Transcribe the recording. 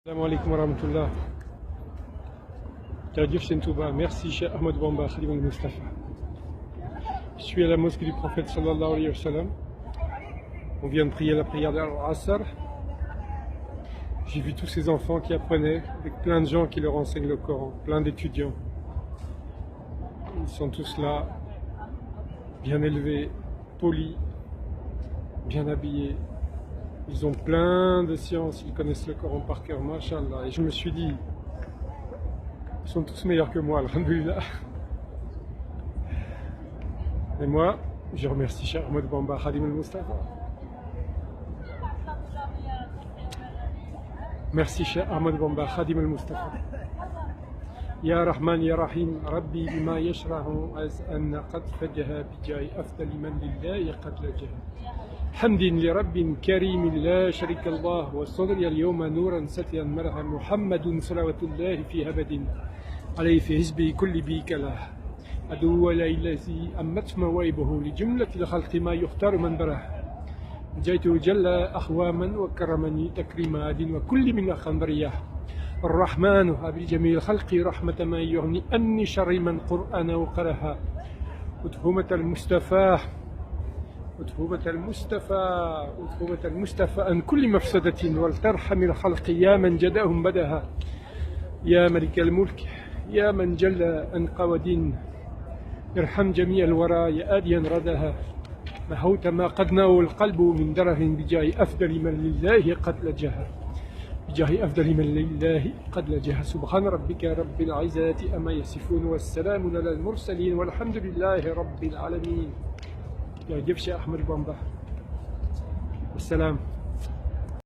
Salam alaikum wa rahmatullah. Merci Cheikh Ahmed Bamba Khadim al-Mustafa. Je suis à la mosquée du prophète sallallahu alayhi wa sallam. On vient de prier la prière d'Al-Asr. J'ai vu tous ces enfants qui apprenaient, avec plein de gens qui leur enseignent le Coran, plein d'étudiants. Ils sont tous là, bien élevés, polis, bien habillés. Ils ont plein de sciences, ils connaissent le Coran par cœur, mashallah. Et je me suis dit, ils sont tous meilleurs que moi, alhamdulillah. Et moi, je remercie Cheikh Ahmed Bamba Khadim al-Mustafa. Merci Cheikh Ahmed Bamba Khadim al-Mustafa. يا رحمن يا رحيم ربي بما يشرح أن قد فجها بجاي أفضل من لله قد لجها حمد لرب كريم لا شريك الله وصدري اليوم نورا ستيا مرها محمد صلوات الله في هبد عليه في حزبه كل بيك له أدو الذي أمت موائبه لجملة الخلق ما يختار من بره جئت جل أخواما وكرمني تكريم عاد وكل من أخنبريه الرحمن بجميع الخلق رحمة ما يغني أني شر من قرآن وقرها وتهمة المصطفى عن كل مفسدة ولترحم الخلق يا من جداهم بدها يا ملك الملك يا من جل عن قواد ارحم جميع الورى يا آديا ردها محوت ما قد ناوى القلب من دره بجاه أفضل من لله قد لجها بجاه أفضل من لله قد لجها سبحان ربك رب العزة أما يصفون والسلام على المرسلين والحمد لله رب العالمين. يا جبش أحمد بامبا والسلام.